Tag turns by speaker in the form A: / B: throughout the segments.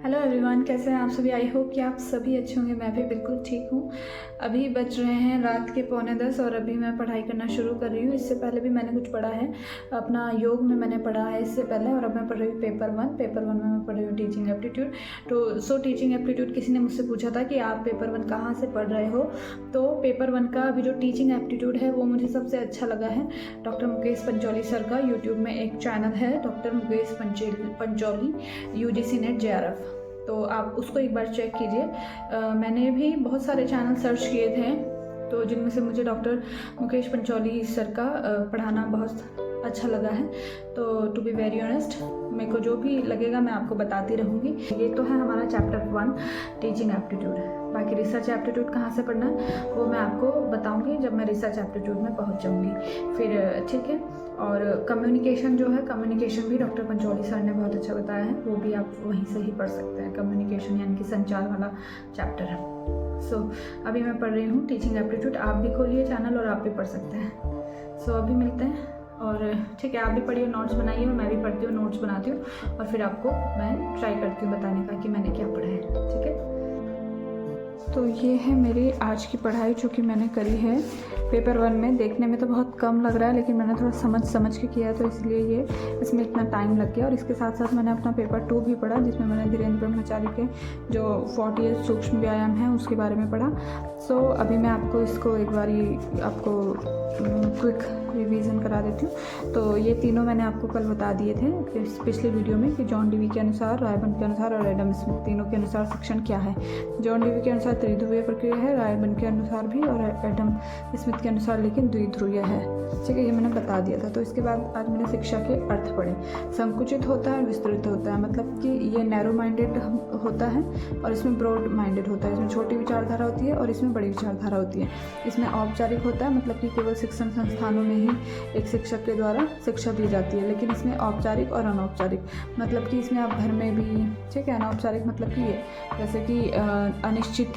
A: Hello everyone, कैसे हैं आप सभी। आई होप कि आप सभी अच्छे होंगे। मैं भी बिल्कुल ठीक हूँ। अभी बज रहे हैं रात के 9:45 और अभी मैं पढ़ाई करना शुरू कर रही हूँ। इससे पहले भी मैंने कुछ पढ़ा है, अपना योग में मैंने पढ़ा है इससे पहले, और अब मैं पढ़ रही हूँ पेपर वन में मैं पढ़ रही हूँ टीचिंग एप्टीट्यूड। तो टीचिंग एप्टीट्यूड किसी ने मुझसे पूछा था कि आप पेपर 1 कहाँ से पढ़ रहे हो। तो पेपर 1 का अभी जो टीचिंग एप्टीट्यूड है वो मुझे सबसे अच्छा लगा है। डॉक्टर मुकेश पंचौली सर का यूट्यूब में एक चैनल है, doctor Mukesh Pancholi UGC net JRF। तो आप उसको एक बार चेक कीजिए। मैंने भी बहुत सारे चैनल सर्च किए थे, तो जिनमें से मुझे डॉक्टर मुकेश पंचौली सर का पढ़ाना बहुत अच्छा लगा है। तो टू बी वेरी ऑनेस्ट, मेरे को जो भी लगेगा मैं आपको बताती रहूँगी। ये तो है हमारा चैप्टर 1 टीचिंग एप्टीट्यूड। बाकी रिसर्च एप्टीट्यूड कहाँ से पढ़ना है वो मैं आपको बताऊँगी जब मैं रिसर्च एप्टीट्यूड में पहुँच जाऊँगी फिर, ठीक है। और कम्युनिकेशन जो है, कम्युनिकेशन भी डॉक्टर पंचौली सर ने बहुत अच्छा बताया है, वो भी आप वहीं से ही पढ़ सकते हैं। कम्युनिकेशन यानी कि संचार वाला चैप्टर है। अभी मैं पढ़ रही हूँ टीचिंग एप्टीट्यूड। आप भी खोलिए चैनल और आप भी पढ़ सकते हैं। अभी मिलते हैं, और ठीक है, आप भी पढ़िए, नोट्स बनाइए, और मैं भी पढ़ती हूँ, नोट्स बनाती हूँ, और फिर आपको मैं ट्राई करती हूँ बताने का कि मैंने क्या पढ़ा है, ठीक है। तो ये है मेरी आज की पढ़ाई जो कि मैंने करी है पेपर 1 में। देखने में तो बहुत कम लग रहा है, लेकिन मैंने थोड़ा समझ के किया, तो इसलिए ये इसमें इतना टाइम लग गया। और इसके साथ साथ मैंने अपना पेपर 2 भी पढ़ा, जिसमें मैंने धीरेन्द्र ब्रह्मचारी के जो 40 सूक्ष्म व्यायाम हैं उसके बारे में पढ़ा। अभी मैं आपको इसको एक बारी आपको क्विक रिवीजन करा देती हूँ। तो ये तीनों मैंने आपको कल बता दिए थे पिछले वीडियो में कि जॉन डीवी के अनुसार, रायबर्न के अनुसार और एडम स्मिथ तीनों के अनुसार शिक्षण क्या है। जॉन डीवी के अनुसार त्रिध्रुवीय प्रक्रिया है, रायबर्न के अनुसार भी, और एडम स्मिथ के अनुसार लेकिन द्विध्रुवीय है, ठीक है। ये मैंने बता दिया था। तो इसके बाद आज मैंने शिक्षा के अर्थ पढ़े। संकुचित होता है, विस्तृत होता है, मतलब कि ये नैरो माइंडेड होता है और इसमें ब्रॉड माइंडेड होता है। इसमें छोटी विचारधारा होती है और इसमें बड़ी विचारधारा होती है। इसमें औपचारिक होता है, मतलब कि केवल शिक्षण संस्थानों में ही एक शिक्षक के द्वारा शिक्षा दी जाती है। लेकिन इसमें औपचारिक और अनौपचारिक, मतलब कि इसमें आप घर में भी, ठीक है। अनौपचारिक मतलब कि ये जैसे कि अनिश्चित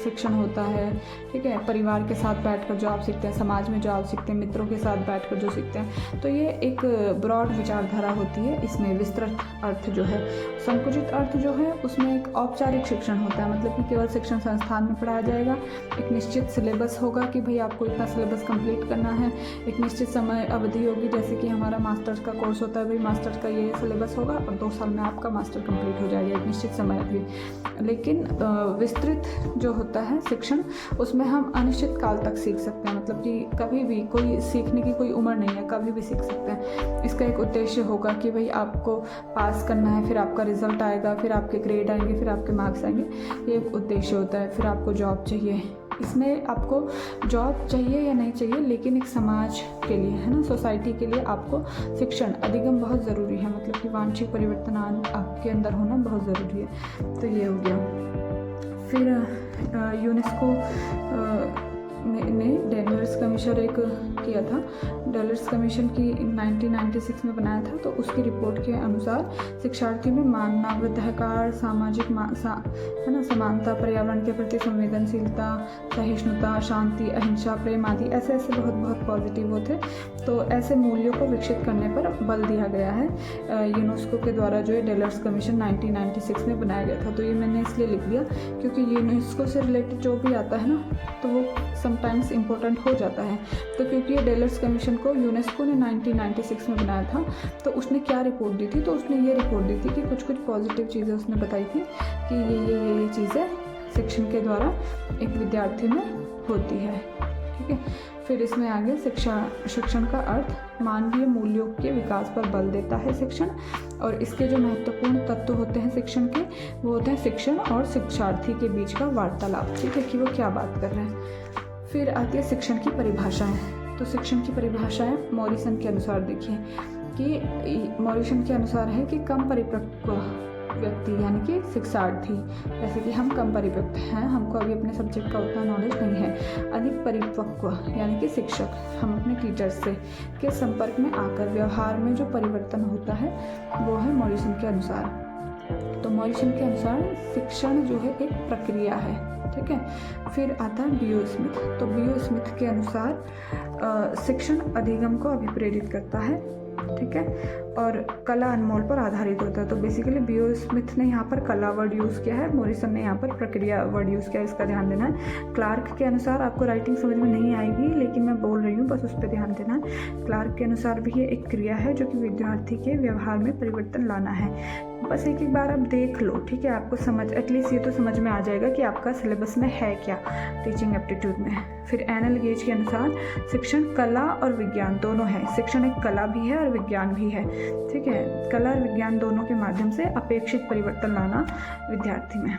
A: शिक्षण होता है, ठीक है। परिवार के साथ बैठकर जो आप सीखते हैं, समाज में जो आप सीखते हैं, मित्रों के साथ बैठकर जो सीखते हैं, तो ये एक ब्रॉड विचारधारा होती है। इसमें विस्तृत अर्थ जो है, संकुचित अर्थ जो है, उसमें एक औपचारिक शिक्षण होता है, मतलब कि केवल शिक्षण संस्थान में पढ़ाया जाएगा। एक निश्चित सिलेबस होगा कि भाई आपको इतना सिलेबस कंप्लीट करना है, एक निश्चित समय अवधि होगी, जैसे कि हमारा मास्टर्स का कोर्स होता है, भाई मास्टर्स का ये सिलेबस होगा और 2 साल में आपका मास्टर कंप्लीट हो जाएगा, एक निश्चित समय अवधि। लेकिन विस्तृत जो होता है शिक्षण, उसमें हम अनिश्चित काल तक सीख सकते हैं, मतलब कि कभी भी, कोई सीखने की कोई उम्र नहीं है, कभी भी सीख सकते हैं। इसका एक उद्देश्य होगा कि भाई आपको पास करना है, फिर आपका रिजल्ट आएगा, फिर आपके ग्रेड आएंगे, फिर आपके मार्क्स आएंगे, ये एक उद्देश्य होता है। फिर आपको जॉब चाहिए, इसमें आपको जॉब चाहिए या नहीं चाहिए, लेकिन एक समाज के लिए, है ना, सोसाइटी के लिए आपको शिक्षण अधिगम बहुत ज़रूरी है, मतलब कि वांछित परिवर्तन आपके अंदर होना बहुत ज़रूरी है। तो ये हो गया। फिर यूनेस्को ने डेलर्स कमीशन एक किया था, डेलर्स कमीशन की 1996 में बनाया था। तो उसकी रिपोर्ट के अनुसार शिक्षार्थियों में मानवाधिकार, सामाजिक है ना, समानता, पर्यावरण के प्रति संवेदनशीलता, सहिष्णुता, शांति, अहिंसा, प्रेम आदि ऐसे बहुत पॉजिटिव वो थे। तो ऐसे मूल्यों को विकसित करने पर बल दिया गया है यूनेस्को के द्वारा, जो है डेलर्स कमीशन 1996 में बनाया गया था। तो ये मैंने इसलिए लिख दिया क्योंकि यूनेस्को से रिलेटेड जो भी आता है ना, तो वो समटाइम्स इम्पोर्टेंट हो जाता है। तो क्योंकि ये डेलर्स कमीशन को यूनेस्को ने 1996 में बनाया था, तो उसने क्या रिपोर्ट दी थी, तो उसने ये रिपोर्ट दी थी कि कुछ पॉजिटिव चीज़ें उसने बताई थी कि ये चीज़ें शिक्षण के द्वारा एक विद्यार्थी में होती है, ठीक है। फिर इसमें आगे शिक्षण का अर्थ, मानवीय मूल्यों के विकास पर बल देता है शिक्षण, और इसके जो महत्वपूर्ण तत्व होते हैं शिक्षण के, वो होते हैं शिक्षण और शिक्षार्थी के बीच का वार्तालाप, ठीक है, कि वो क्या बात कर रहे हैं। फिर आती है शिक्षण की परिभाषाएं। तो शिक्षण की परिभाषाएं मॉरिसन के अनुसार देखिए कि मॉरिसन के अनुसार है कि कम परिपक्व व्यक्ति यानी कि शिक्षार्थी, जैसे कि हम कम परिपक्व हैं, हमको अभी अपने सब्जेक्ट का उतना नॉलेज नहीं है। अधिक परिपक्व यानी कि शिक्षक, हम अपने टीचर्स से के संपर्क में आकर व्यवहार में जो परिवर्तन होता है वो है मॉरिसन के अनुसार। तो मॉरिसन के अनुसार शिक्षण जो है एक प्रक्रिया है, ठीक है। फिर आता है बीओ स्मिथ। तो बीओ स्मिथ के अनुसार शिक्षण अधिगम को अभिप्रेरित करता है, ठीक है। और कला अनमोल पर आधारित होता है। तो बेसिकली बीओ स्मिथ ने यहाँ पर कला वर्ड यूज़ किया है, मॉरिसन ने यहाँ पर प्रक्रिया वर्ड यूज़ किया है, इसका ध्यान देना है। क्लार्क के अनुसार आपको राइटिंग समझ में नहीं आएगी, लेकिन मैं बोल रही हूँ, बस उस पर ध्यान देना है। क्लार्क के अनुसार भी ये एक क्रिया है जो कि विद्यार्थी के व्यवहार में परिवर्तन लाना है। बस एक बार आप देख लो, ठीक है, आपको समझ एटलीस्ट ये तो समझ में आ जाएगा कि आपका सिलेबस में है क्या टीचिंग एप्टीट्यूड में। फिर एनएल गेज के अनुसार शिक्षण कला और विज्ञान दोनों है। शिक्षण एक कला भी है और विज्ञान भी है, ठीक है। कला और विज्ञान दोनों के माध्यम से अपेक्षित परिवर्तन लाना विद्यार्थी में।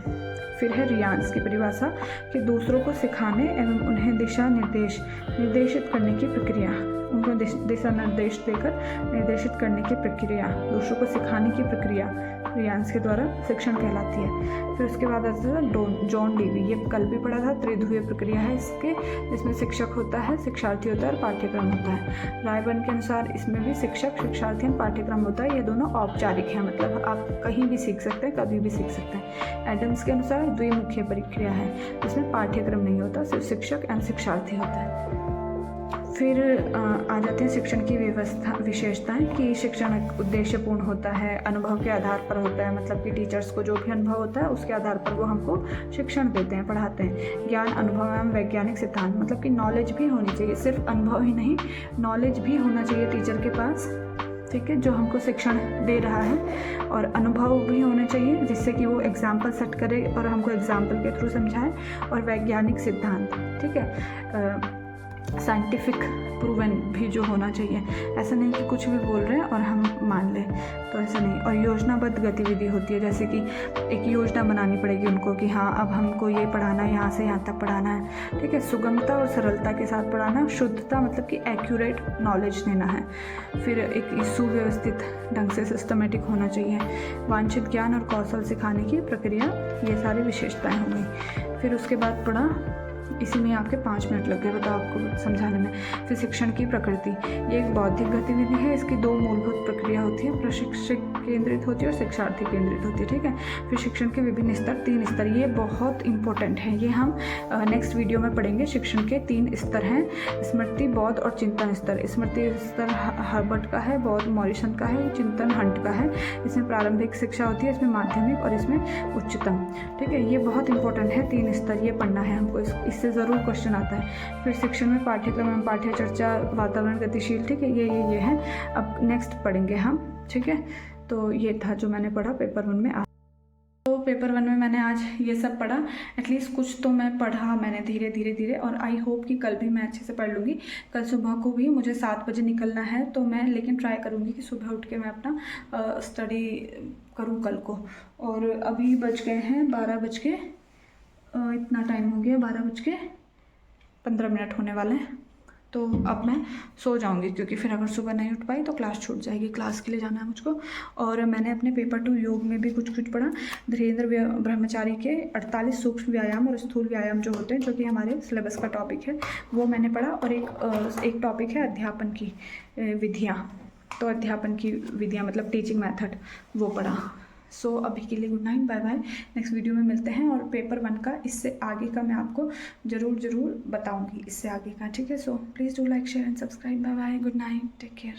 A: फिर है रियांस की परिभाषा कि दूसरों को सिखाने एवं उन्हें दिशा निर्देशित करने की प्रक्रिया, उनको दिशा निर्देश देकर निर्देशित करने की प्रक्रिया, दूसरों को सिखाने की प्रक्रिया रियांस के द्वारा शिक्षण कहलाती है। फिर उसके बाद आता है जॉन डेवी, ये कल भी पढ़ा था, त्रिध्रुवीय प्रक्रिया है इसके, जिसमें शिक्षक होता है, शिक्षार्थी होता है और पाठ्यक्रम होता है। रायबर्न के अनुसार इसमें भी शिक्षक, शिक्षार्थी और पाठ्यक्रम होता है। ये दोनों औपचारिक हैं, मतलब आप कहीं भी सीख सकते हैं, कभी भी सीख सकते हैं। एडम्स के अनुसार द्विमुखी प्रक्रिया है, जिसमें पाठ्यक्रम नहीं होता, सिर्फ शिक्षक एंड शिक्षार्थी होता है। फिर आ जाते हैं शिक्षण की विशेषताएं कि शिक्षण उद्देश्यपूर्ण होता है, अनुभव के आधार पर होता है, मतलब कि टीचर्स को जो भी अनुभव होता है उसके आधार पर वो हमको शिक्षण देते हैं, पढ़ाते हैं। ज्ञान, अनुभव एवं वैज्ञानिक सिद्धांत, मतलब कि नॉलेज भी होनी चाहिए, सिर्फ अनुभव ही नहीं, नॉलेज भी होना चाहिए टीचर के पास, ठीक है, जो हमको शिक्षण दे रहा है। और अनुभव भी होने चाहिए जिससे कि वो एग्जाम्पल सेट करे और हमको एग्जाम्पल के थ्रू समझाए। और वैज्ञानिक सिद्धांत, ठीक है, साइंटिफिक प्रूवन भी जो होना चाहिए, ऐसा नहीं कि कुछ भी बोल रहे हैं और हम मान लें, तो ऐसा नहीं। और योजनाबद्ध गतिविधि होती है, जैसे कि एक योजना बनानी पड़ेगी उनको कि हाँ अब हमको ये पढ़ाना है, यहाँ से यहाँ तक पढ़ाना है, ठीक है। सुगमता और सरलता के साथ पढ़ाना, शुद्धता मतलब कि एक्यूरेट नॉलेज देना है। फिर एक सुव्यवस्थित ढंग से सिस्टमेटिक होना चाहिए। वांछित ज्ञान और कौशल सिखाने की प्रक्रिया, ये सारी विशेषताएँ होंगी। फिर उसके बाद पढ़ा, इसी में आपके 5 मिनट लग गए बताओ आपको समझाने में। फिर शिक्षण की प्रकृति, ये एक बौद्धिक गतिविधि है, इसकी 2 मूलभूत प्रक्रिया होती है, प्रशिक्षक केंद्रित होती है और शिक्षार्थी केंद्रित होती है, ठीक है। फिर शिक्षण के विभिन्न स्तर, 3 स्तर, ये बहुत इंपॉर्टेंट है, ये हम नेक्स्ट वीडियो में पढ़ेंगे। शिक्षण के 3 स्तर हैं, स्मृति, बौद्ध और चिंतन स्तर। स्मृति स्तर हर्बर्ट का है, बौद्ध मॉरिसन का है, चिंतन हंट का है। इसमें प्रारंभिक शिक्षा होती है, इसमें माध्यमिक और इसमें उच्चतम, ठीक है। ये बहुत इंपॉर्टेंट है, 3 स्तर, ये पढ़ना है हमको, इससे ज़रूर क्वेश्चन आता है। फिर शिक्षण में पाठ्यक्रम एवं पाठ्य चर्चा, वातावरण गतिशील, ठीक है, ये है। अब नेक्स्ट पढ़ेंगे हम, ठीक है। तो ये था जो मैंने पढ़ा पेपर 1 में। तो पेपर 1 में मैंने आज ये सब पढ़ा, एटलीस्ट कुछ तो मैं पढ़ा मैंने धीरे, और आई होप कि कल भी मैं अच्छे से पढ़ लूँगी। कल सुबह को भी मुझे 7 बजे निकलना है, तो मैं लेकिन ट्राई करूँगी कि सुबह उठ के मैं अपना स्टडी करूँ कल को। और अभी बज गए हैं 12 बज के, इतना टाइम हो गया, 12:15 होने वाले हैं। तो अब मैं सो जाऊंगी, क्योंकि फिर अगर सुबह नहीं उठ पाई तो क्लास छूट जाएगी, क्लास के लिए जाना है मुझको। और मैंने अपने पेपर 2 योग में भी कुछ पढ़ा। धीरेन्द्र ब्रह्मचारी के 48 सूक्ष्म व्यायाम और स्थूल व्यायाम जो होते हैं, जो कि हमारे सिलेबस का टॉपिक है, वो मैंने पढ़ा। और एक टॉपिक है अध्यापन की विधियाँ, तो अध्यापन की विधियाँ मतलब टीचिंग मेथड, वो पढ़ा। सो अभी के लिए good night, bye bye, next video में मिलते हैं। और पेपर 1 का इससे आगे का मैं आपको ज़रूर बताऊंगी, इससे आगे का, ठीक है। So please do like, share and subscribe. Bye bye, good night, take care.